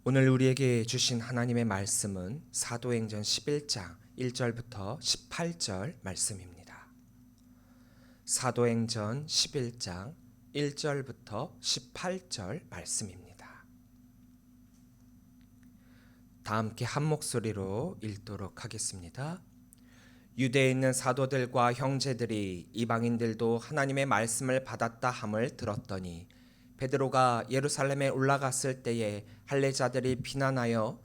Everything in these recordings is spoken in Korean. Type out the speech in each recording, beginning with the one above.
오늘 우리에게 주신 하나님의 말씀은 사도행전 11장 1절부터 18절 말씀입니다. 사도행전 11장 1절부터 18절 말씀입니다. 다 함께 한 목소리로 읽도록 하겠습니다. 유대에 있는 사도들과 형제들이 이방인들도 하나님의 말씀을 받았다 함을 들었더니 베드로가 예루살렘에 올라갔을 때에 할례자들이 비난하여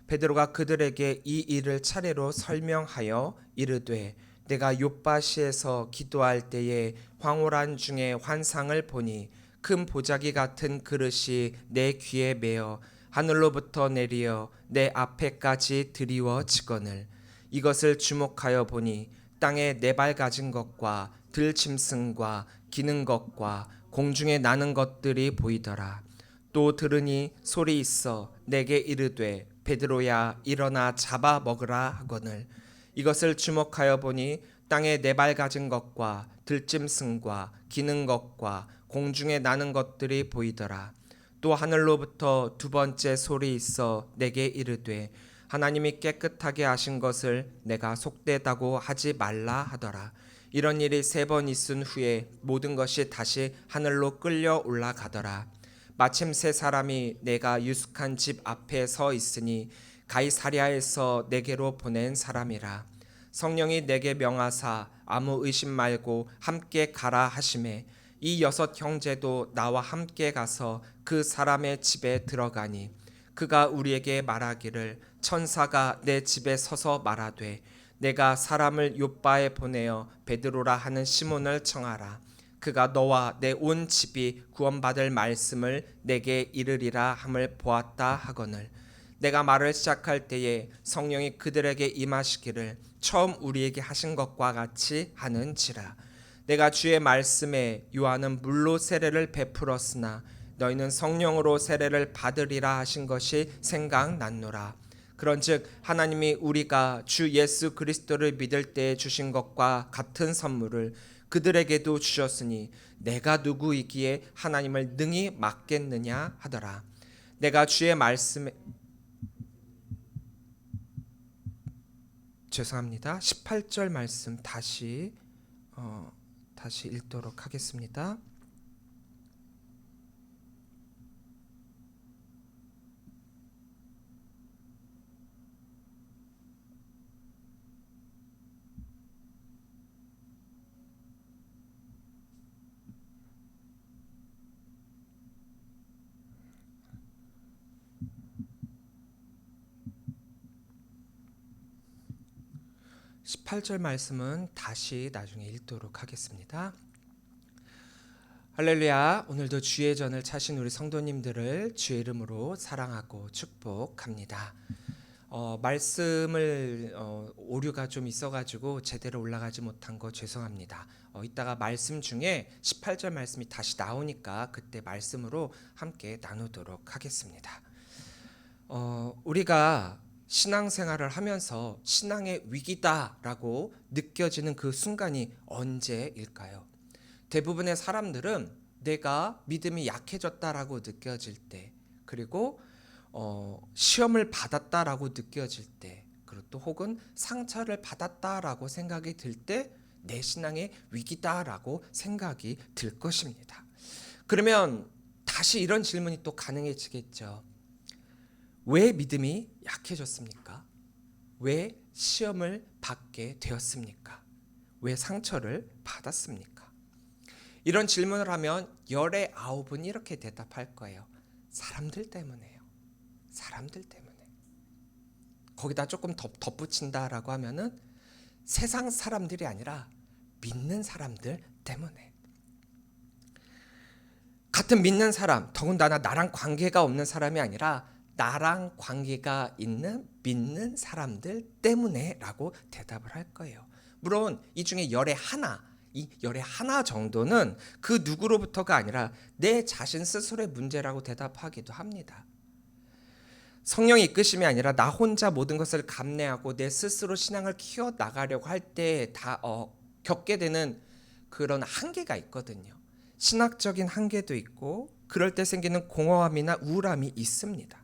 베드로가 그들에게 이 일을 차례로 설명하여 이르되 내가 욥바시에서 기도할 때에 황홀한 중에 환상을 보니 큰 보자기 같은 그릇이 내 귀에 매어 하늘로부터 내리어 내 앞에까지 드리워지거늘 이것을 주목하여 보니 땅에 네 발 가진 것과 들짐승과 기는 것과 공중에 나는 것들이 보이더라. 또 들으니 소리 있어 내게 이르되 베드로야 일어나 잡아 먹으라 하거늘 이것을 주목하여 보니 땅에 네 발 가진 것과 들짐승과 기는 것과 공중에 나는 것들이 보이더라. 또 하늘로부터 두 번째 소리 있어 내게 이르되 하나님이 깨끗하게 하신 것을 내가 속되다고 하지 말라 하더라. 이런 일이 세 번 있은 후에 모든 것이 다시 하늘로 끌려 올라가더라. 마침 세 사람이 내가 유숙한 집 앞에 서 있으니 가이사랴에서 내게로 보낸 사람이라. 성령이 내게 명하사 아무 의심 말고 함께 가라 하시매 이 여섯 형제도 나와 함께 가서 그 사람의 집에 들어가니 그가 우리에게 말하기를 천사가 내 집에 서서 말하되 내가 사람을 욥바에 보내어 베드로라 하는 시몬을 청하라. 그가 너와 내 온 집이 구원받을 말씀을 내게 이르리라 함을 보았다 하거늘 내가 말을 시작할 때에 성령이 그들에게 임하시기를 처음 우리에게 하신 것과 같이 하는지라. 내가 주의 말씀에 요한은 물로 세례를 베풀었으나 너희는 성령으로 세례를 받으리라 하신 것이 생각났노라. 그런즉 하나님이 우리가 주 예수 그리스도를 믿을 때에 주신 것과 같은 선물을 그들에게도 주셨으니 내가 누구이기에 하나님을 능히 막겠느냐 하더라. 내가 주의 말씀에 18절 말씀 다시 읽도록 하겠습니다. 18절 말씀은 다시 나중에 읽도록 하겠습니다. 할렐루야. 오늘도 주의 전을 차신 우리 성도님들을 주의 이름으로 사랑하고 축복합니다. 말씀을 오류가 좀 있어가지고 제대로 올라가지 못한 거 죄송합니다. 이따가 말씀 중에 18절 말씀이 다시 나오니까 그때 말씀으로 함께 나누도록 하겠습니다. 우리가 신앙생활을 하면서 신앙의 위기다라고 느껴지는 그 순간이 언제일까요? 대부분의 사람들은 내가 믿음이 약해졌다라고 느껴질 때, 그리고 시험을 받았다라고 느껴질 때, 그리고 또 혹은 상처를 받았다라고 생각이 들 때 내 신앙의 위기다라고 생각이 들 것입니다. 그러면 다시 이런 질문이 또 가능해지겠죠. 왜 믿음이 약해졌습니까? 왜 시험을 받게 되었습니까? 왜 상처를 받았습니까? 이런 질문을 하면 열의 9은 이렇게 대답할 거예요. 사람들 때문에요. 사람들 때문에. 거기다 조금 덧붙인다라고 하면은 세상 사람들이 아니라 믿는 사람들 때문에. 같은 믿는 사람, 더군다나 나랑 관계가 없는 사람이 아니라 나랑 관계가 있는 믿는 사람들 때문에 라고 대답을 할 거예요. 물론 이 중에 열의 하나 정도는 그 누구로부터가 아니라 내 자신 스스로의 문제라고 대답하기도 합니다. 성령의 이끄심이 아니라 나 혼자 모든 것을 감내하고 내 스스로 신앙을 키워나가려고 할 때 겪게 되는 그런 한계가 있거든요. 신학적인 한계도 있고 그럴 때 생기는 공허함이나 우울함이 있습니다.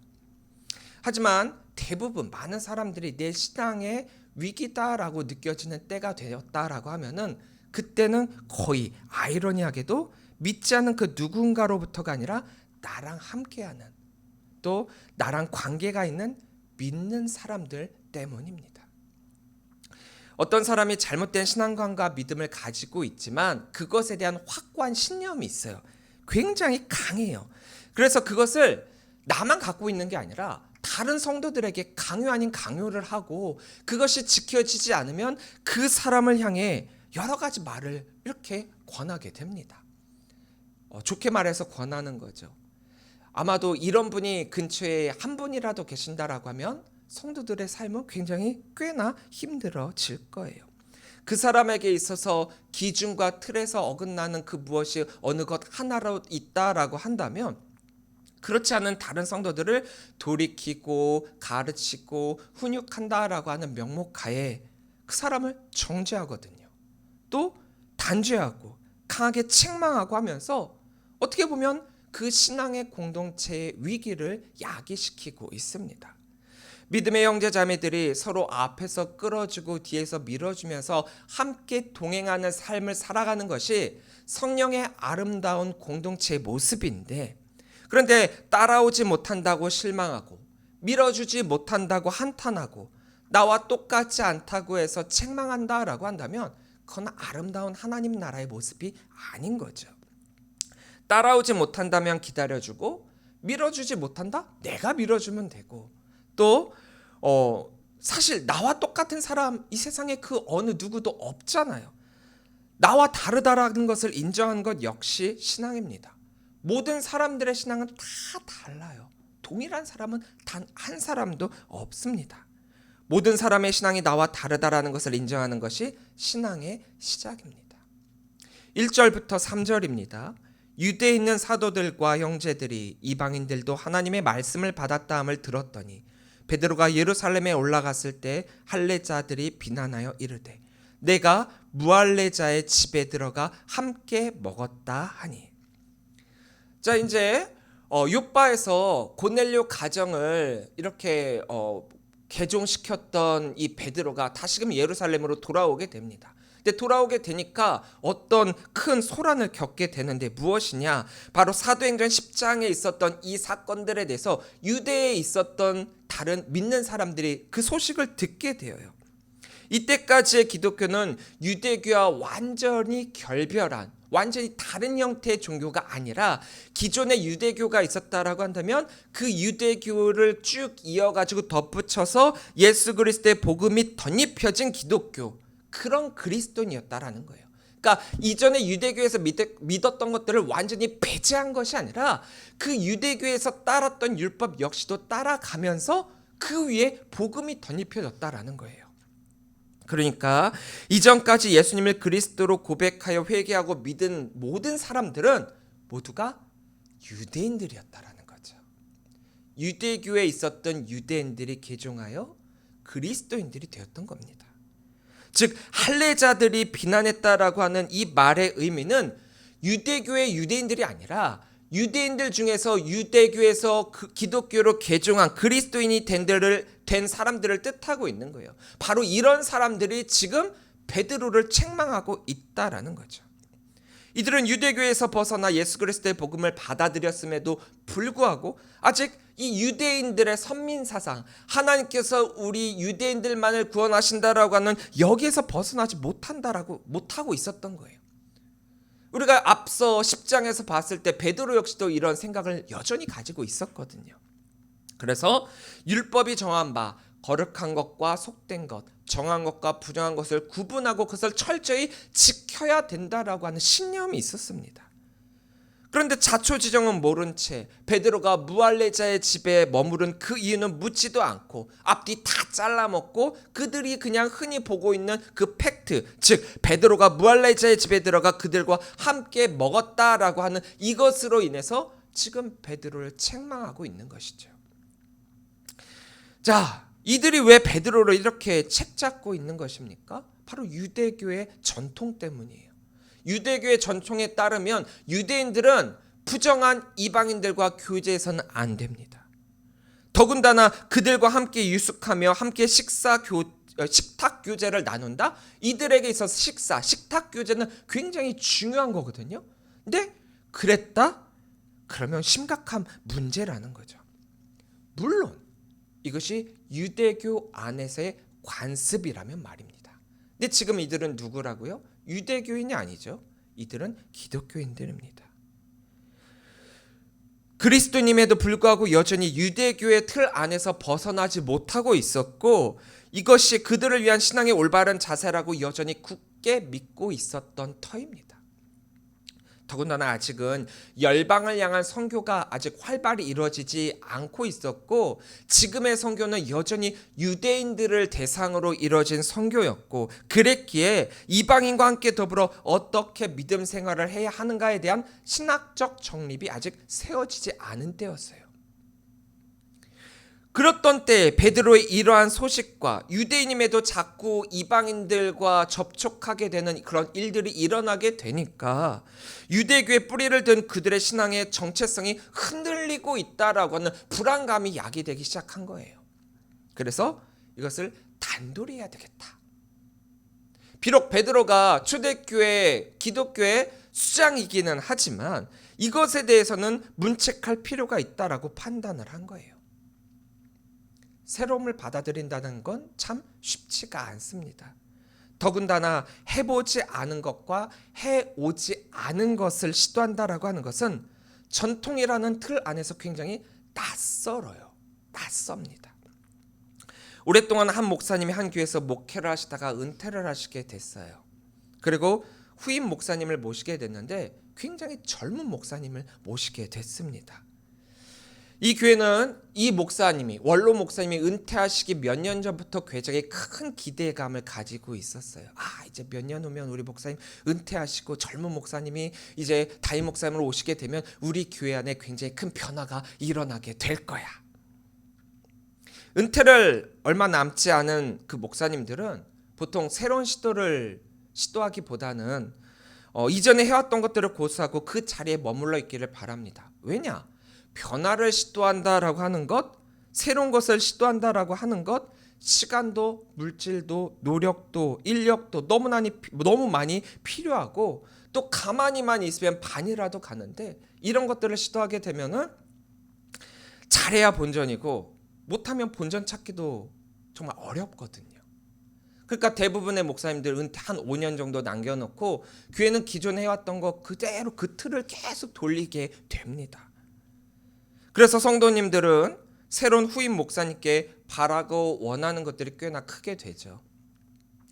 하지만 대부분 많은 사람들이 내 신앙의 위기다라고 느껴지는 때가 되었다라고 하면은 그때는 거의 아이러니하게도 믿지 않는 그 누군가로부터가 아니라 나랑 함께하는 또 나랑 관계가 있는 믿는 사람들 때문입니다. 어떤 사람이 잘못된 신앙관과 믿음을 가지고 있지만 그것에 대한 확고한 신념이 있어요. 굉장히 강해요. 그래서 그것을 나만 갖고 있는 게 아니라 다른 성도들에게 강요 아닌 강요를 하고 그것이 지켜지지 않으면 그 사람을 향해 여러 가지 말을 이렇게 권하게 됩니다. 좋게 말해서 권하는 거죠. 아마도 이런 분이 근처에 한 분이라도 계신다라고 하면 성도들의 삶은 굉장히 꽤나 힘들어질 거예요. 그 사람에게 있어서 기준과 틀에서 어긋나는 그 무엇이 어느 것 하나로 있다라고 한다면 그렇지 않은 다른 성도들을 돌이키고 가르치고 훈육한다라고 하는 명목하에 그 사람을 정죄하거든요. 또 단죄하고 강하게 책망하고 하면서 어떻게 보면 그 신앙의 공동체의 위기를 야기시키고 있습니다. 믿음의 형제 자매들이 서로 앞에서 끌어주고 뒤에서 밀어주면서 함께 동행하는 삶을 살아가는 것이 성령의 아름다운 공동체의 모습인데 그런데 따라오지 못한다고 실망하고 밀어주지 못한다고 한탄하고 나와 똑같지 않다고 해서 책망한다라고 한다면 그건 아름다운 하나님 나라의 모습이 아닌 거죠. 따라오지 못한다면 기다려주고 밀어주지 못한다? 내가 밀어주면 되고 또 사실 나와 똑같은 사람 이 세상에 그 어느 누구도 없잖아요. 나와 다르다라는 것을 인정하는 것 역시 신앙입니다. 모든 사람들의 신앙은 다 달라요. 동일한 사람은 단 한 사람도 없습니다. 모든 사람의 신앙이 나와 다르다라는 것을 인정하는 것이 신앙의 시작입니다. 1절부터 3절입니다. 유대에 있는 사도들과 형제들이 이방인들도 하나님의 말씀을 받았다 함을 들었더니 베드로가 예루살렘에 올라갔을 때 할례자들이 비난하여 이르되 내가 무할례자의 집에 들어가 함께 먹었다 하니. 자, 이제 요바에서 고넬료 가정을 이렇게 개종시켰던 이 베드로가 다시금 예루살렘으로 돌아오게 됩니다. 근데 돌아오게 되니까 어떤 큰 소란을 겪게 되는데 무엇이냐? 바로 사도행전 10장에 있었던 이 사건들에 대해서 유대에 있었던 다른 믿는 사람들이 그 소식을 듣게 되어요. 이때까지의 기독교는 유대교와 완전히 결별한 완전히 다른 형태의 종교가 아니라 기존의 유대교가 있었다라고 한다면 그 유대교를 쭉 이어가지고 덧붙여서 예수 그리스도의 복음이 덧입혀진 기독교, 그런 그리스도인이었다라는 거예요. 그러니까 이전에 유대교에서 믿었던 것들을 완전히 배제한 것이 아니라 그 유대교에서 따랐던 율법 역시도 따라가면서 그 위에 복음이 덧입혀졌다라는 거예요. 그러니까 이전까지 예수님을 그리스도로 고백하여 회개하고 믿은 모든 사람들은 모두가 유대인들이었다라는 거죠. 유대교에 있었던 유대인들이 개종하여 그리스도인들이 되었던 겁니다. 즉 할례자들이 비난했다라고 하는 이 말의 의미는 유대교의 유대인들이 아니라 유대인들 중에서 유대교에서 기독교로 개종한 그리스도인이 된 사람들을 뜻하고 있는 거예요. 바로 이런 사람들이 지금 베드로를 책망하고 있다라는 거죠. 이들은 유대교에서 벗어나 예수 그리스도의 복음을 받아들였음에도 불구하고 아직 이 유대인들의 선민사상, 하나님께서 우리 유대인들만을 구원하신다라고 하는 여기에서 벗어나지 못하고 있었던 거예요. 우리가 앞서 10장에서 봤을 때 베드로 역시도 이런 생각을 여전히 가지고 있었거든요. 그래서 율법이 정한 바 거룩한 것과 속된 것, 정한 것과 부정한 것을 구분하고 그것을 철저히 지켜야 된다라고 하는 신념이 있었습니다. 그런데 자초지종은 모른 채 베드로가 무할례자의 집에 머무른 그 이유는 묻지도 않고 앞뒤 다 잘라먹고 그들이 그냥 흔히 보고 있는 그 팩트, 즉 베드로가 무할례자의 집에 들어가 그들과 함께 먹었다라고 하는 이것으로 인해서 지금 베드로를 책망하고 있는 것이죠. 자, 이들이 왜 베드로를 이렇게 책잡고 있는 것입니까? 바로 유대교의 전통 때문이에요. 유대교의 전통에 따르면 유대인들은 부정한 이방인들과 교제해서는 안 됩니다. 더군다나 그들과 함께 유숙하며 함께 식탁 교제를 나눈다? 이들에게 있어서 식탁 교제는 굉장히 중요한 거거든요. 근데 그랬다? 그러면 심각한 문제라는 거죠. 물론 이것이 유대교 안에서의 관습이라면 말입니다. 근데 지금 이들은 누구라고요? 유대교인이 아니죠. 이들은 기독교인들입니다. 그리스도님에도 불구하고 여전히 유대교의 틀 안에서 벗어나지 못하고 있었고, 이것이 그들을 위한 신앙의 올바른 자세라고 여전히 굳게 믿고 있었던 터입니다. 더군다나 아직은 열방을 향한 선교가 아직 활발히 이루어지지 않고 있었고, 지금의 선교는 여전히 유대인들을 대상으로 이루어진 선교였고, 그랬기에 이방인과 함께 더불어 어떻게 믿음 생활을 해야 하는가에 대한 신학적 정립이 아직 세워지지 않은 때였어요. 그렇던 때에 베드로의 이러한 소식과 유대인임에도 자꾸 이방인들과 접촉하게 되는 그런 일들이 일어나게 되니까 유대교의 뿌리를 든 그들의 신앙의 정체성이 흔들리고 있다라고 하는 불안감이 야기되기 시작한 거예요. 그래서 이것을 단도리 해야 되겠다. 비록 베드로가 초대교회, 기독교의 수장이기는 하지만 이것에 대해서는 문책할 필요가 있다라고 판단을 한 거예요. 새로움을 받아들인다는 건 참 쉽지가 않습니다. 더군다나 해보지 않은 것과 해오지 않은 것을 시도한다라고 하는 것은 전통이라는 틀 안에서 굉장히 낯섭니다. 오랫동안 한 목사님이 한 교회에서 목회를 하시다가 은퇴를 하시게 됐어요. 그리고 후임 목사님을 모시게 됐는데 굉장히 젊은 목사님을 모시게 됐습니다. 이 교회는 이 목사님이, 원로 목사님이 은퇴하시기 몇 년 전부터 굉장히 큰 기대감을 가지고 있었어요. 이제 몇 년 후면 우리 목사님 은퇴하시고 젊은 목사님이 이제 담임 목사님으로 오시게 되면 우리 교회 안에 굉장히 큰 변화가 일어나게 될 거야. 은퇴를 얼마 남지 않은 그 목사님들은 보통 새로운 시도하기보다는 이전에 해왔던 것들을 고수하고 그 자리에 머물러 있기를 바랍니다. 왜냐? 변화를 시도한다라고 하는 것, 새로운 것을 시도한다라고 하는 것, 시간도, 물질도, 노력도, 인력도 너무 많이 필요하고, 또 가만히만 있으면 반이라도 가는데 이런 것들을 시도하게 되면은 잘해야 본전이고 못하면 본전 찾기도 정말 어렵거든요. 그러니까 대부분의 목사님들 은퇴 한 5년 정도 남겨놓고 교회는 기존에 해왔던 거 그대로 그 틀을 계속 돌리게 됩니다. 그래서 성도님들은 새로운 후임 목사님께 바라고 원하는 것들이 꽤나 크게 되죠.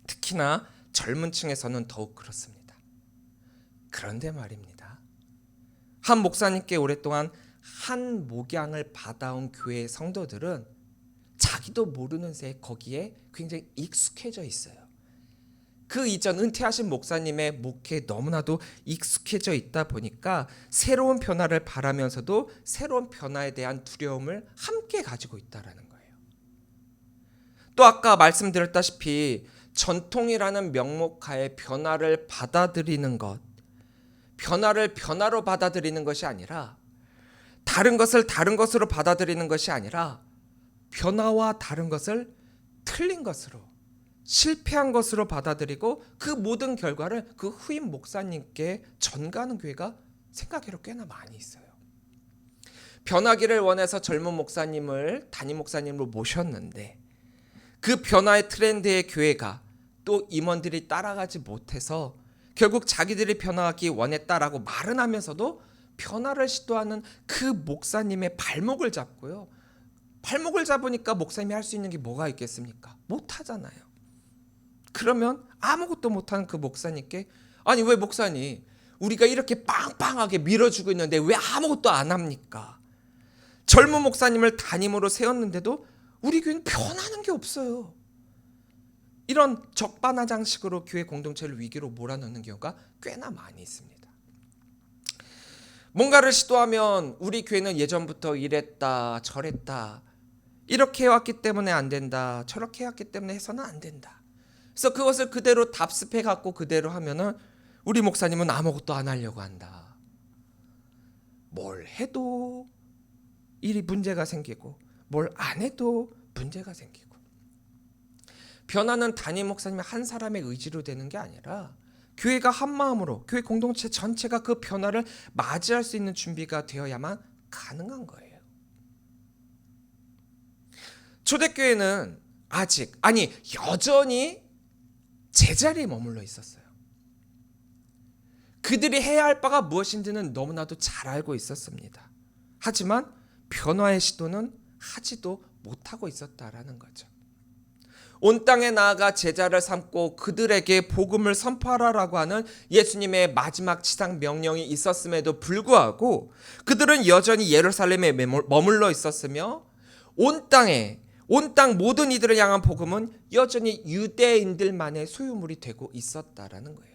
특히나 젊은 층에서는 더욱 그렇습니다. 그런데 말입니다. 한 목사님께 오랫동안 한 목양을 받아온 교회 성도들은 자기도 모르는 새에 거기에 굉장히 익숙해져 있어요. 그 이전 은퇴하신 목사님의 목회에 너무나도 익숙해져 있다 보니까 새로운 변화를 바라면서도 새로운 변화에 대한 두려움을 함께 가지고 있다는 거예요. 또 아까 말씀드렸다시피 전통이라는 명목하에 변화를 받아들이는 것, 변화를 변화로 받아들이는 것이 아니라 다른 것을 다른 것으로 받아들이는 것이 아니라 변화와 다른 것을 틀린 것으로, 실패한 것으로 받아들이고 그 모든 결과를 그 후임 목사님께 전가하는 교회가 생각외로 꽤나 많이 있어요. 변하기를 원해서 젊은 목사님을 담임 목사님으로 모셨는데 그 변화의 트렌드의 교회가 또 임원들이 따라가지 못해서 결국 자기들이 변화하기 원했다라고 말은 하면서도 변화를 시도하는 그 목사님의 발목을 잡고요. 발목을 잡으니까 목사님이 할 수 있는 게 뭐가 있겠습니까? 못하잖아요. 그러면 아무것도 못하는 그 목사님께 아니 왜 목사님 우리가 이렇게 빵빵하게 밀어주고 있는데 왜 아무것도 안 합니까? 젊은 목사님을 담임으로 세웠는데도 우리 교회는 변하는 게 없어요. 이런 적반하장식으로 교회 공동체를 위기로 몰아넣는 경우가 꽤나 많이 있습니다. 뭔가를 시도하면 우리 교회는 예전부터 이랬다 저랬다 이렇게 해왔기 때문에 안 된다 저렇게 해왔기 때문에 해서는 안 된다. 그래서 그것을 그대로 답습해 갖고 그대로 하면은 우리 목사님은 아무것도 안 하려고 한다. 뭘 해도 일이 문제가 생기고 뭘 안 해도 문제가 생기고. 변화는 담임 목사님의 한 사람의 의지로 되는 게 아니라 교회가 한 마음으로, 교회 공동체 전체가 그 변화를 맞이할 수 있는 준비가 되어야만 가능한 거예요. 초대교회는 여전히 제자리에 머물러 있었어요. 그들이 해야 할 바가 무엇인지는 너무나도 잘 알고 있었습니다. 하지만 변화의 시도는 하지도 못하고 있었다라는 거죠. 온 땅에 나아가 제자를 삼고 그들에게 복음을 선포하라라고 하는 예수님의 마지막 지상 명령이 있었음에도 불구하고 그들은 여전히 예루살렘에 머물러 있었으며 온 땅 모든 이들을 향한 복음은 여전히 유대인들만의 소유물이 되고 있었다라는 거예요.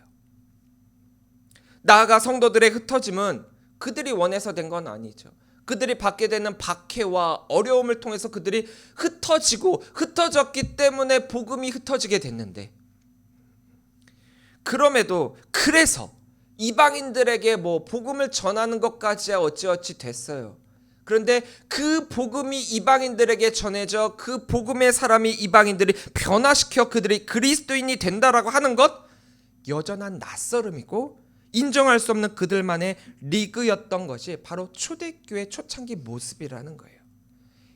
나아가 성도들의 흩어짐은 그들이 원해서 된 건 아니죠. 그들이 받게 되는 박해와 어려움을 통해서 그들이 흩어졌기 때문에 복음이 흩어지게 됐는데, 그래서 이방인들에게 복음을 전하는 것까지야 어찌어찌 됐어요. 그런데 그 복음이 이방인들에게 전해져 그 복음의 사람이 이방인들이 변화시켜 그들이 그리스도인이 된다라고 하는 것, 여전한 낯설음이고 인정할 수 없는 그들만의 리그였던 것이 바로 초대교회 초창기 모습이라는 거예요.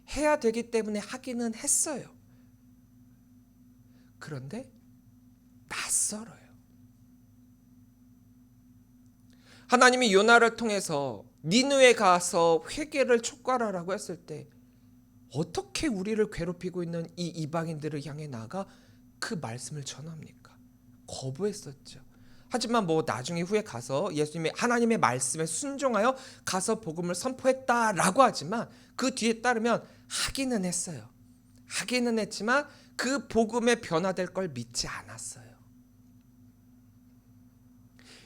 해야 되기 때문에 하기는 했어요. 그런데 낯설어요. 하나님이 요나를 통해서 니느웨에 가서 회개를 촉구하라고 했을 때 어떻게 우리를 괴롭히고 있는 이 이방인들을 향해 나아가 그 말씀을 전합니까? 거부했었죠. 하지만 나중에 후에 가서 예수님의 하나님의 말씀에 순종하여 가서 복음을 선포했다라고 하지만 그 뒤에 따르면 하기는 했어요. 하기는 했지만 그 복음에 변화될 걸 믿지 않았어요.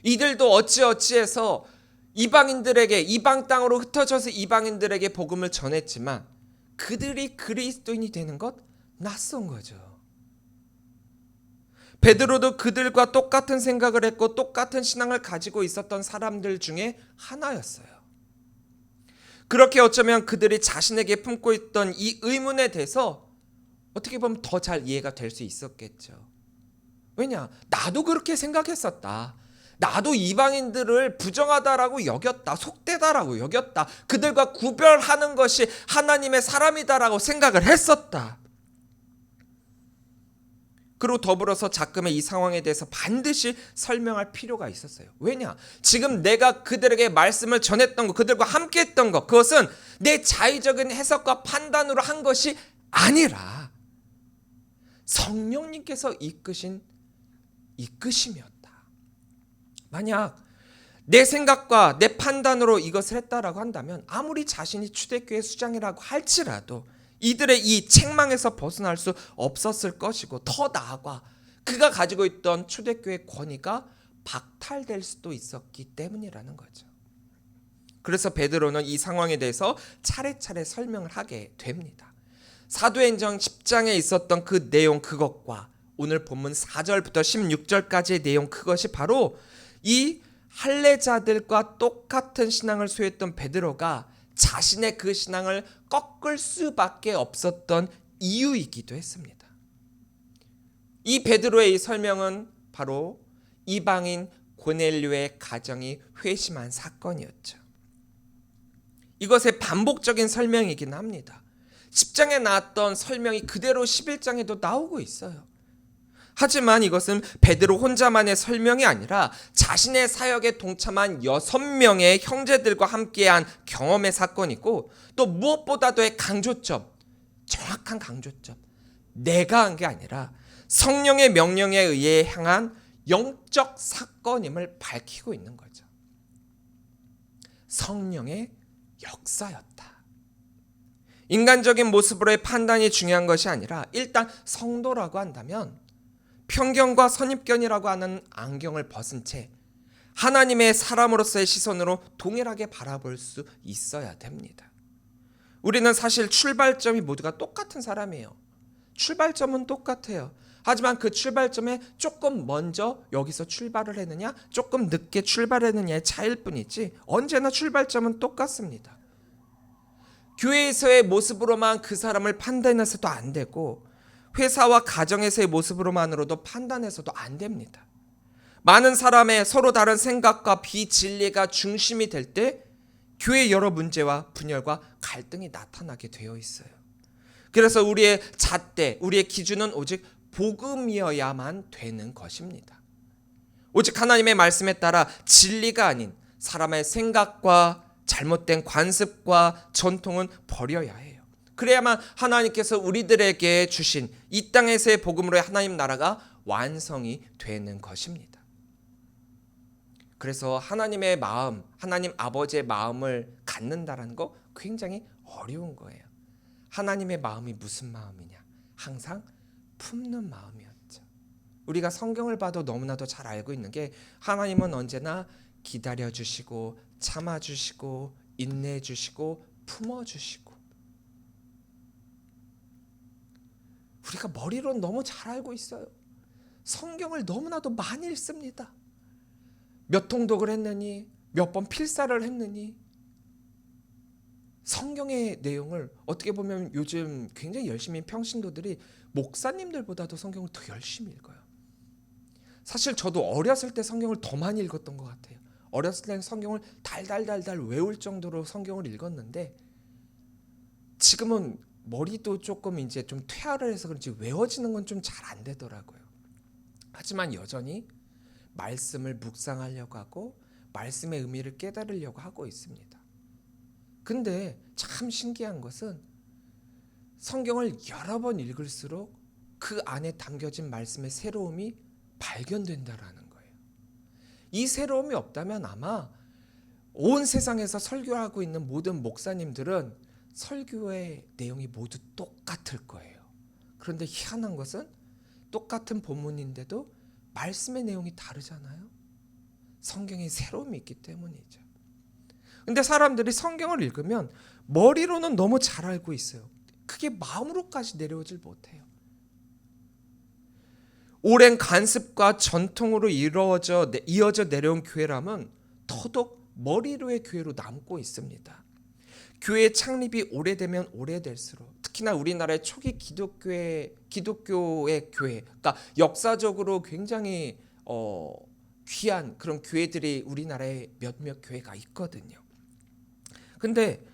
이들도 어찌어찌해서 이방인들에게, 이방 땅으로 흩어져서 이방인들에게 복음을 전했지만 그들이 그리스도인이 되는 것 낯선 거죠. 베드로도 그들과 똑같은 생각을 했고 똑같은 신앙을 가지고 있었던 사람들 중에 하나였어요. 그렇게 어쩌면 그들이 자신에게 품고 있던 이 의문에 대해서 어떻게 보면 더 잘 이해가 될 수 있었겠죠. 왜냐? 나도 그렇게 생각했었다. 나도 이방인들을 부정하다라고 여겼다. 속되다라고 여겼다. 그들과 구별하는 것이 하나님의 사람이다라고 생각을 했었다. 그리고 더불어서 자금의 이 상황에 대해서 반드시 설명할 필요가 있었어요. 왜냐? 지금 내가 그들에게 말씀을 전했던 것, 그들과 함께 했던 것, 그것은 내 자의적인 해석과 판단으로 한 것이 아니라 성령님께서 이끄신 이끄심이었다. 만약 내 생각과 내 판단으로 이것을 했다라고 한다면 아무리 자신이 초대교회 수장이라고 할지라도 이들의 이 책망에서 벗어날 수 없었을 것이고, 더 나아가 그가 가지고 있던 초대교회 권위가 박탈될 수도 있었기 때문이라는 거죠. 그래서 베드로는 이 상황에 대해서 차례차례 설명을 하게 됩니다. 사도행전 10장에 있었던 그 내용, 그것과 오늘 본문 4절부터 16절까지의 내용, 그것이 바로 이 할례자들과 똑같은 신앙을 소유했던 베드로가 자신의 그 신앙을 꺾을 수밖에 없었던 이유이기도 했습니다. 이 베드로의 이 설명은 바로 이방인 고넬료의 가정이 회심한 사건이었죠. 이것의 반복적인 설명이긴 합니다. 10장에 나왔던 설명이 그대로 11장에도 나오고 있어요. 하지만 이것은 베드로 혼자만의 설명이 아니라 자신의 사역에 동참한 6명의 형제들과 함께한 경험의 사건이고, 또 무엇보다도의 강조점, 정확한 강조점, 내가 한 게 아니라 성령의 명령에 의해 향한 영적 사건임을 밝히고 있는 거죠. 성령의 역사였다. 인간적인 모습으로의 판단이 중요한 것이 아니라 일단 성도라고 한다면 편견과 선입견이라고 하는 안경을 벗은 채 하나님의 사람으로서의 시선으로 동일하게 바라볼 수 있어야 됩니다. 우리는 사실 출발점이 모두가 똑같은 사람이에요. 출발점은 똑같아요. 하지만 그 출발점에 조금 먼저 여기서 출발을 했느냐, 조금 늦게 출발했느냐의 차이일 뿐이지 언제나 출발점은 똑같습니다. 교회에서의 모습으로만 그 사람을 판단해서도 안 되고 회사와 가정에서의 모습으로만으로도 판단해서도 안 됩니다. 많은 사람의 서로 다른 생각과 비진리가 중심이 될 때 교회의 여러 문제와 분열과 갈등이 나타나게 되어 있어요. 그래서 우리의 잣대, 우리의 기준은 오직 복음이어야만 되는 것입니다. 오직 하나님의 말씀에 따라 진리가 아닌 사람의 생각과 잘못된 관습과 전통은 버려야 해요. 그래야만 하나님께서 우리들에게 주신 이 땅에서의 복음으로의 하나님 나라가 완성이 되는 것입니다. 그래서 하나님의 마음, 하나님 아버지의 마음을 갖는다는 거 굉장히 어려운 거예요. 하나님의 마음이 무슨 마음이냐? 항상 품는 마음이었죠. 우리가 성경을 봐도 너무나도 잘 알고 있는 게 하나님은 언제나 기다려주시고 참아주시고 인내해주시고 품어주시고, 우리가 머리로는 너무 잘 알고 있어요. 성경을 너무나도 많이 읽습니다. 몇 통독을 했느니, 몇 번 필사를 했느니, 성경의 내용을 어떻게 보면 요즘 굉장히 열심히 평신도들이 목사님들보다도 성경을 더 열심히 읽어요. 사실 저도 어렸을 때 성경을 더 많이 읽었던 것 같아요. 어렸을 때는 성경을 달달달달 외울 정도로 성경을 읽었는데 지금은 머리도 조금 이제 좀 퇴화를 해서 그런지 외워지는 건 좀 잘 안 되더라고요. 하지만 여전히 말씀을 묵상하려고 하고 말씀의 의미를 깨달으려고 하고 있습니다. 근데 참 신기한 것은 성경을 여러 번 읽을수록 그 안에 담겨진 말씀의 새로움이 발견된다라는 거예요. 이 새로움이 없다면 아마 온 세상에서 설교하고 있는 모든 목사님들은 설교의 내용이 모두 똑같을 거예요. 그런데 희한한 것은 똑같은 본문인데도 말씀의 내용이 다르잖아요. 성경에 새로움이 있기 때문이죠. 근데 사람들이 성경을 읽으면 머리로는 너무 잘 알고 있어요. 그게 마음으로까지 내려오질 못해요. 오랜 간습과 전통으로 이어져 내려온 교회라면 더더욱 머리로의 교회로 남고 있습니다. 교회 창립이 오래되면 오래될수록, 특히나 우리나라의 초기 기독교의 교회, 그러니까 역사적으로 굉장히 귀한 그런 교회들이 우리나라에 몇몇 교회가 있거든요. 근데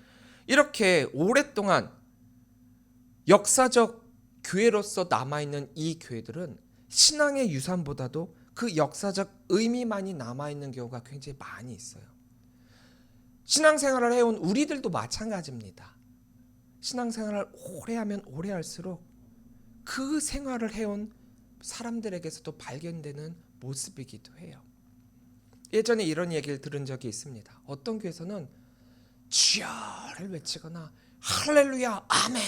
이렇게 오랫동안 역사적 교회로서 남아있는 이 교회들은 신앙의 유산보다도 그 역사적 의미만이 남아있는 경우가 굉장히 많이 있어요. 신앙생활을 해온 우리들도 마찬가지입니다. 신앙생활을 오래 하면 오래 할수록 그 생활을 해온 사람들에게서도 발견되는 모습이기도 해요. 예전에 이런 얘기를 들은 적이 있습니다. 어떤 교회에서는 주여를 외치거나 할렐루야 아멘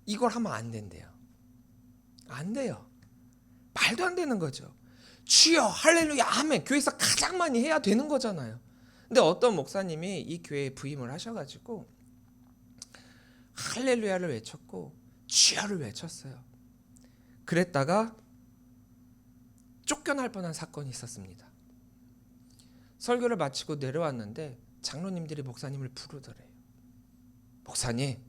이걸 하면 안 된대요. 안 돼요. 말도 안 되는 거죠. 주여 할렐루야 아멘 교회에서 가장 많이 해야 되는 거잖아요. 근데 어떤 목사님이 이 교회에 부임을 하셔가지고 할렐루야를 외쳤고 주여를 외쳤어요. 그랬다가 쫓겨날 뻔한 사건이 있었습니다. 설교를 마치고 내려왔는데 장로님들이 목사님을 부르더래요. 목사님,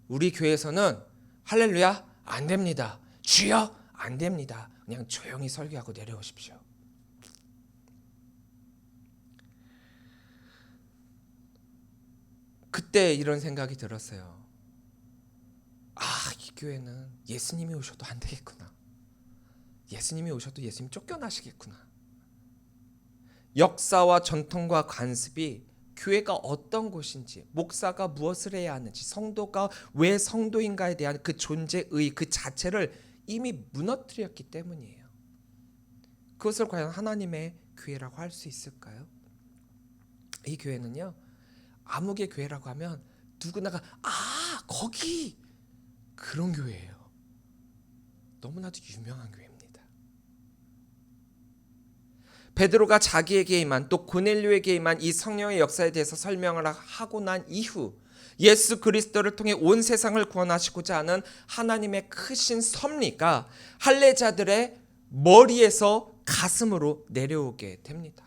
우리 교회에서는 할렐루야 안 됩니다. 주여 안 됩니다. 그냥 조용히 설교하고 내려오십시오. 그때 이런 생각이 들었어요. 이 교회는 예수님이 오셔도 안 되겠구나. 예수님이 오셔도 예수님 쫓겨나시겠구나. 역사와 전통과 관습이 교회가 어떤 곳인지, 목사가 무엇을 해야 하는지, 성도가 왜 성도인가에 대한 그 존재의 그 자체를 이미 무너뜨렸기 때문이에요. 그것을 과연 하나님의 교회라고 할 수 있을까요? 이 교회는요, 아무개 교회라고 하면 누구나가 거기 그런 교회예요. 너무나도 유명한 교회입니다. 베드로가 자기에게만 또 고넬료에게만 이 성령의 역사에 대해서 설명을 하고 난 이후 예수 그리스도를 통해 온 세상을 구원하시고자 하는 하나님의 크신 섭리가 할례자들의 머리에서 가슴으로 내려오게 됩니다.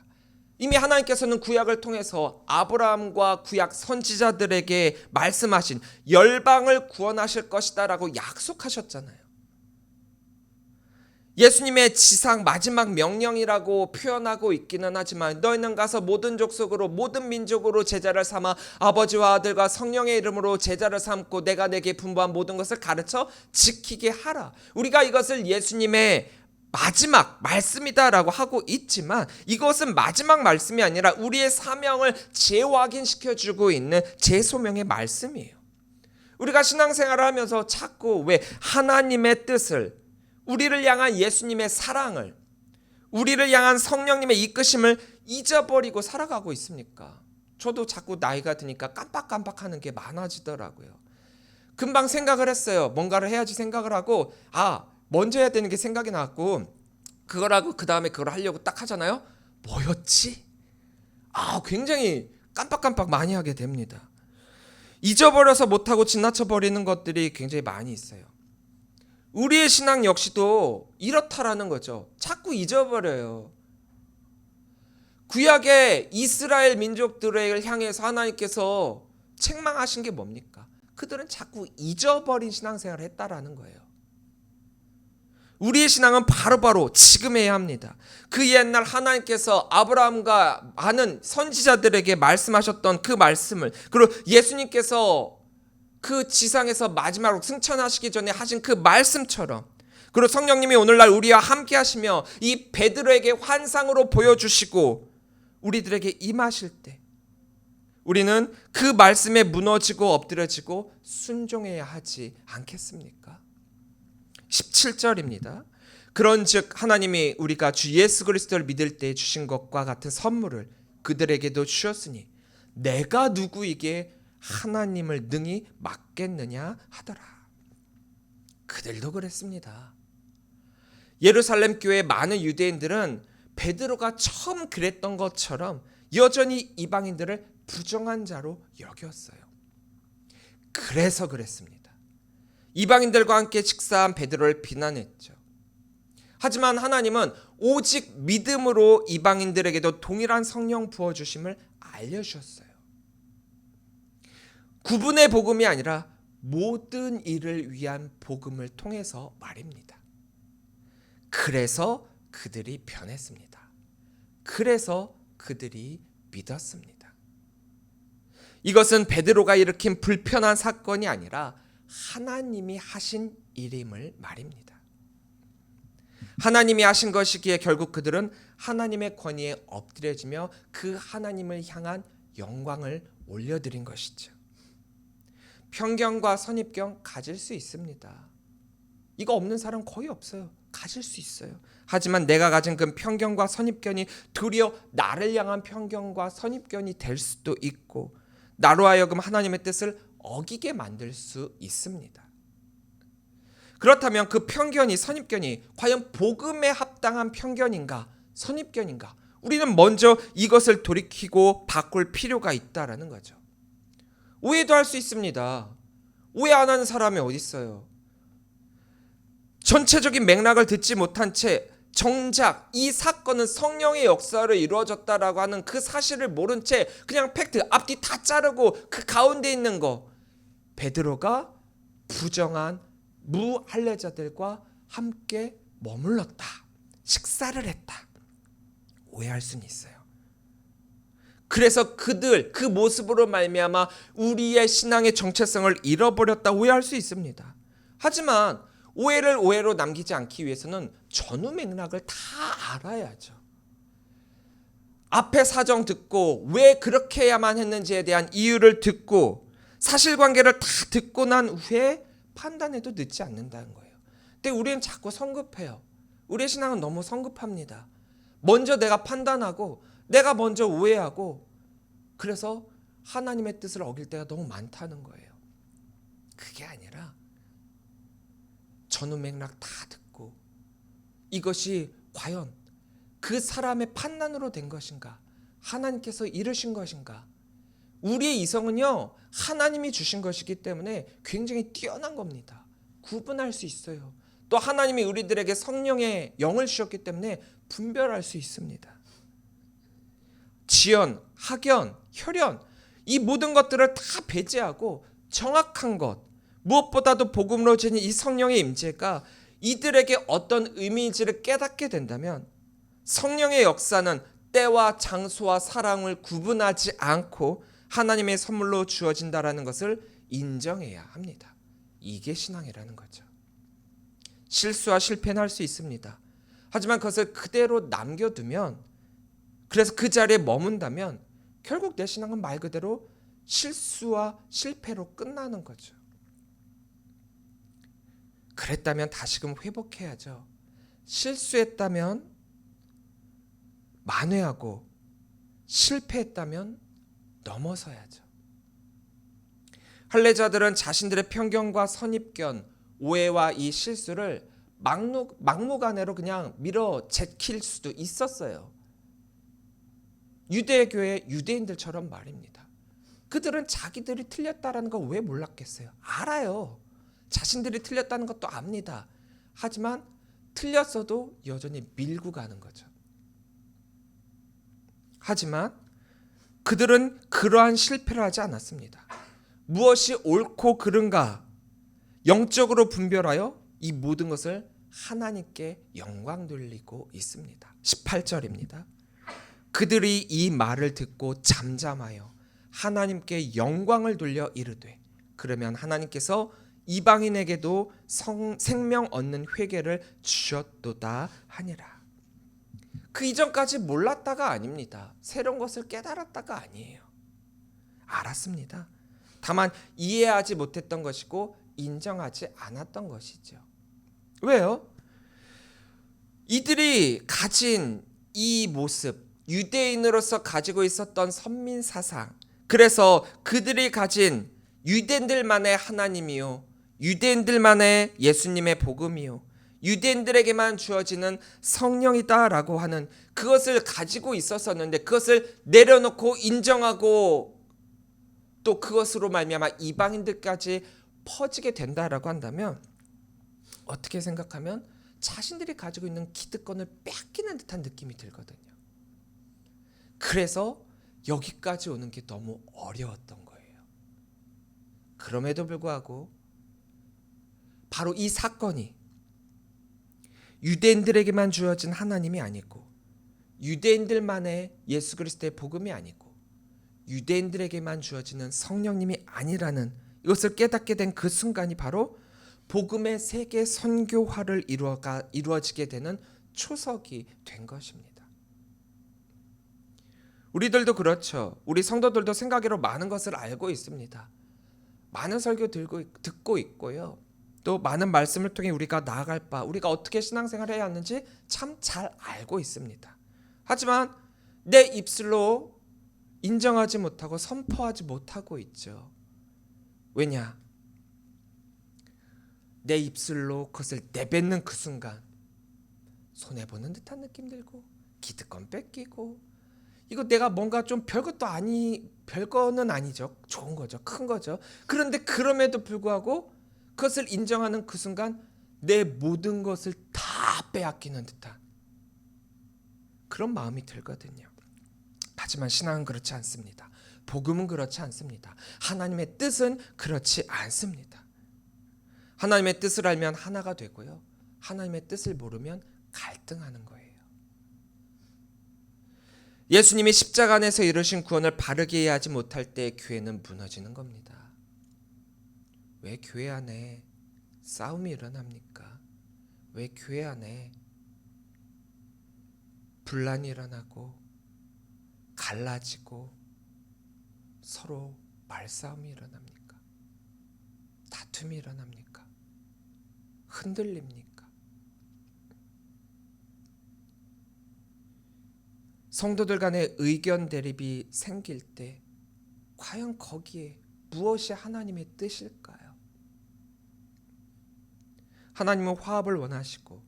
이미 하나님께서는 구약을 통해서 아브라함과 구약 선지자들에게 말씀하신 열방을 구원하실 것이다 라고 약속하셨잖아요. 예수님의 지상 마지막 명령이라고 표현하고 있기는 하지만 너희는 가서 모든 족속으로 모든 민족으로 제자를 삼아 아버지와 아들과 성령의 이름으로 제자를 삼고 내가 내게 분부한 모든 것을 가르쳐 지키게 하라. 우리가 이것을 예수님의 마지막 말씀이다라고 하고 있지만 이것은 마지막 말씀이 아니라 우리의 사명을 재확인시켜주고 있는 재소명의 말씀이에요. 우리가 신앙생활을 하면서 자꾸 왜 하나님의 뜻을, 우리를 향한 예수님의 사랑을, 우리를 향한 성령님의 이끄심을 잊어버리고 살아가고 있습니까? 저도 자꾸 나이가 드니까 깜빡깜빡하는 게 많아지더라고요. 금방 생각을 했어요. 뭔가를 해야지 생각을 하고 먼저 해야 되는 게 생각이 나왔고 그걸 하고 그 다음에 그걸 하려고 딱 하잖아요. 뭐였지? 굉장히 깜빡깜빡 많이 하게 됩니다. 잊어버려서 못하고 지나쳐버리는 것들이 굉장히 많이 있어요. 우리의 신앙 역시도 이렇다라는 거죠. 자꾸 잊어버려요. 구약의 이스라엘 민족들을 향해서 하나님께서 책망하신 게 뭡니까? 그들은 자꾸 잊어버린 신앙생활을 했다라는 거예요. 우리의 신앙은 바로바로 지금 해야 합니다. 그 옛날 하나님께서 아브라함과 많은 선지자들에게 말씀하셨던 그 말씀을, 그리고 예수님께서 그 지상에서 마지막으로 승천하시기 전에 하신 그 말씀처럼, 그리고 성령님이 오늘날 우리와 함께 하시며 이 베드로에게 환상으로 보여주시고 우리들에게 임하실 때 우리는 그 말씀에 무너지고 엎드려지고 순종해야 하지 않겠습니까? 17절입니다. 그런즉 하나님이 우리가 주 예수 그리스도를 믿을 때 주신 것과 같은 선물을 그들에게도 주셨으니 내가 누구에게 하나님을 능히 맡겠느냐 하더라. 그들도 그랬습니다. 예루살렘 교회의 많은 유대인들은 베드로가 처음 그랬던 것처럼 여전히 이방인들을 부정한 자로 여겼어요. 그래서 그랬습니다. 이방인들과 함께 식사한 베드로를 비난했죠. 하지만 하나님은 오직 믿음으로 이방인들에게도 동일한 성령 부어주심을 알려주셨어요. 구분의 복음이 아니라 모든 일을 위한 복음을 통해서 말입니다. 그래서 그들이 변했습니다. 그래서 그들이 믿었습니다. 이것은 베드로가 일으킨 불편한 사건이 아니라 하나님이 하신 일임을 말입니다. 하나님이 하신 것이기에 결국 그들은 하나님의 권위에 엎드려지며 그 하나님을 향한 영광을 올려드린 것이죠. 편견과 선입견 가질 수 있습니다. 이거 없는 사람 거의 없어요. 가질 수 있어요. 하지만 내가 가진 그 편견과 선입견이 도리어 나를 향한 편견과 선입견이 될 수도 있고 나로 하여금 하나님의 뜻을 어기게 만들 수 있습니다. 그렇다면 그 편견이, 선입견이 과연 복음에 합당한 편견인가 선입견인가? 우리는 먼저 이것을 돌이키고 바꿀 필요가 있다라는 거죠. 오해도 할 수 있습니다. 오해 안 하는 사람이 어디 있어요? 전체적인 맥락을 듣지 못한 채 정작 이 사건은 성령의 역사로 이루어졌다라고 하는 그 사실을 모른 채 그냥 팩트 앞뒤 다 자르고 그 가운데 있는 거, 베드로가 부정한 무할례자들과 함께 머물렀다, 식사를 했다, 오해할 수는 있어요. 그래서 그들 그 모습으로 말미암아 우리의 신앙의 정체성을 잃어버렸다 오해할 수 있습니다. 하지만 오해를 오해로 남기지 않기 위해서는 전후 맥락을 다 알아야죠. 앞에 사정 듣고 왜 그렇게 해야만 했는지에 대한 이유를 듣고 사실관계를 다 듣고 난 후에 판단해도 늦지 않는다는 거예요. 근데 우리는 자꾸 성급해요. 우리의 신앙은 너무 성급합니다. 먼저 내가 판단하고 내가 먼저 오해하고 그래서 하나님의 뜻을 어길 때가 너무 많다는 거예요. 그게 아니라 전후 맥락 다 듣고 이것이 과연 그 사람의 판단으로 된 것인가? 하나님께서 이르신 것인가? 우리의 이성은요, 하나님이 주신 것이기 때문에 굉장히 뛰어난 겁니다. 구분할 수 있어요. 또 하나님이 우리들에게 성령의 영을 주셨기 때문에 분별할 수 있습니다. 지연, 학연, 혈연, 이 모든 것들을 다 배제하고 정확한 것, 무엇보다도 복음으로 지닌 이 성령의 임재가 이들에게 어떤 의미인지를 깨닫게 된다면 성령의 역사는 때와 장소와 사랑을 구분하지 않고 하나님의 선물로 주어진다라는 것을 인정해야 합니다. 이게 신앙이라는 거죠. 실수와 실패는 할 수 있습니다. 하지만 그것을 그대로 남겨두면, 그래서 그 자리에 머문다면 결국 내 신앙은 말 그대로 실수와 실패로 끝나는 거죠. 그랬다면 다시금 회복해야죠. 실수했다면 만회하고 실패했다면 넘어서야죠. 할례자들은 자신들의 편견과 선입견, 오해와 이 실수를 막무가내로 그냥 밀어 제킬 수도 있었어요. 유대교의 유대인들처럼 말입니다. 그들은 자기들이 틀렸다라는 거 왜 몰랐겠어요? 알아요. 자신들이 틀렸다는 것도 압니다. 하지만 틀렸어도 여전히 밀고 가는 거죠. 하지만 그들은 그러한 실패를 하지 않았습니다. 무엇이 옳고 그른가 영적으로 분별하여 이 모든 것을 하나님께 영광 돌리고 있습니다. 18절입니다. 그들이 이 말을 듣고 잠잠하여 하나님께 영광을 돌려 이르되 그러면 하나님께서 이방인에게도 생명 얻는 회개를 주셨도다 하니라. 그 이전까지 몰랐다가 아닙니다. 새로운 것을 깨달았다가 아니에요. 알았습니다. 다만 이해하지 못했던 것이고 인정하지 않았던 것이죠. 왜요? 이들이 가진 이 모습, 유대인으로서 가지고 있었던 선민 사상, 그래서 그들이 가진 유대인들만의 하나님이요, 유대인들만의 예수님의 복음이요, 유대인들에게만 주어지는 성령이다라고 하는 그것을 가지고 있었었는데 그것을 내려놓고 인정하고 또 그것으로 말미암아 이방인들까지 퍼지게 된다라고 한다면 어떻게 생각하면 자신들이 가지고 있는 기득권을 뺏기는 듯한 느낌이 들거든요. 그래서 여기까지 오는 게 너무 어려웠던 거예요. 그럼에도 불구하고 바로 이 사건이 유대인들에게만 주어진 하나님이 아니고 유대인들만의 예수 그리스도의 복음이 아니고 유대인들에게만 주어지는 성령님이 아니라는 이것을 깨닫게 된 그 순간이 바로 복음의 세계 선교화를 이루어지게 되는 초석이 된 것입니다. 우리들도 그렇죠. 우리 성도들도 생각으로 많은 것을 알고 있습니다. 많은 설교 듣고 있고요. 또 많은 말씀을 통해 우리가 나아갈 바, 우리가 어떻게 신앙생활을 해야 하는지 참 잘 알고 있습니다. 하지만 내 입술로 인정하지 못하고 선포하지 못하고 있죠. 왜냐? 내 입술로 그것을 내뱉는 그 순간 손해보는 듯한 느낌 들고 기득권 뺏기고 이거 내가 뭔가 좀 별거는 아니죠. 좋은 거죠. 큰 거죠. 그런데 그럼에도 불구하고 그것을 인정하는 그 순간 내 모든 것을 다 빼앗기는 듯한 그런 마음이 들거든요. 하지만 신앙은 그렇지 않습니다. 복음은 그렇지 않습니다. 하나님의 뜻은 그렇지 않습니다. 하나님의 뜻을 알면 하나가 되고요. 하나님의 뜻을 모르면 갈등하는 거예요. 예수님이 십자가 안에서 이루신 구원을 바르게 이해하지 못할 때 교회는 무너지는 겁니다. 왜 교회 안에 싸움이 일어납니까? 왜 교회 안에 분란이 일어나고 갈라지고 서로 말싸움이 일어납니까? 다툼이 일어납니까? 흔들립니까? 성도들 간의 의견 대립이 생길 때 과연 거기에 무엇이 하나님의 뜻일까요? 하나님은 화합을 원하시고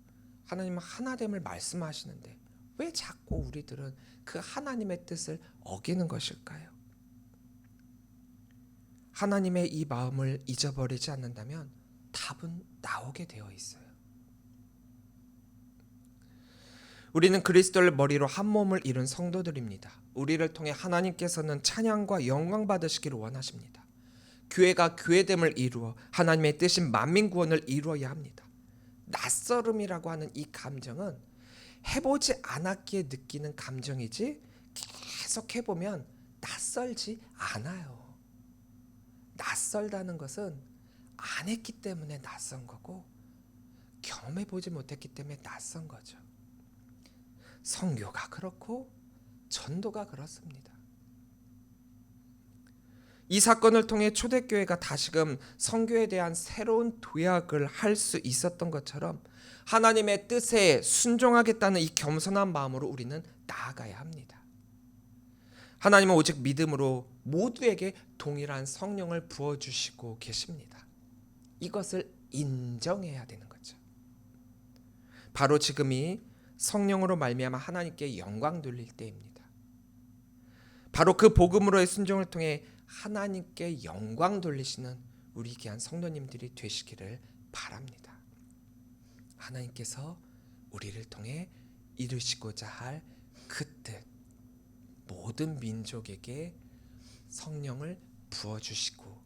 하나님은 하나됨을 말씀하시는데 왜 자꾸 우리들은 그 하나님의 뜻을 어기는 것일까요? 하나님의 이 마음을 잊어버리지 않는다면 답은 나오게 되어 있어요. 우리는 그리스도를 머리로 한 몸을 이룬 성도들입니다. 우리를 통해 하나님께서는 찬양과 영광 받으시기를 원하십니다. 교회가 교회됨을 이루어 하나님의 뜻인 만민 구원을 이루어야 합니다. 낯설음이라고 하는 이 감정은 해보지 않았기에 느끼는 감정이지 계속 해보면 낯설지 않아요. 낯설다는 것은 안 했기 때문에 낯선 거고 경험해보지 못했기 때문에 낯선 거죠. 선교가 그렇고 전도가 그렇습니다. 이 사건을 통해 초대교회가 다시금 선교에 대한 새로운 도약을 할 수 있었던 것처럼 하나님의 뜻에 순종하겠다는 이 겸손한 마음으로 우리는 나아가야 합니다. 하나님은 오직 믿음으로 모두에게 동일한 성령을 부어주시고 계십니다. 이것을 인정해야 되는 거죠. 바로 지금이 성령으로 말미암아 하나님께 영광 돌릴 때입니다. 바로 그 복음으로의 순종을 통해 하나님께 영광 돌리시는 우리 귀한 성도님들이 되시기를 바랍니다. 하나님께서 우리를 통해 이루시고자 할 그 뜻, 모든 민족에게 성령을 부어주시고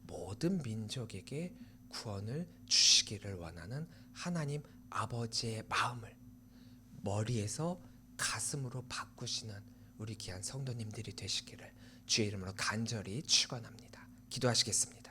모든 민족에게 구원을 주시기를 원하는 하나님 아버지의 마음을 머리에서 가슴으로 바꾸시는 우리 귀한 성도님들이 되시기를 주의 이름으로 간절히 축원합니다. 기도하시겠습니다.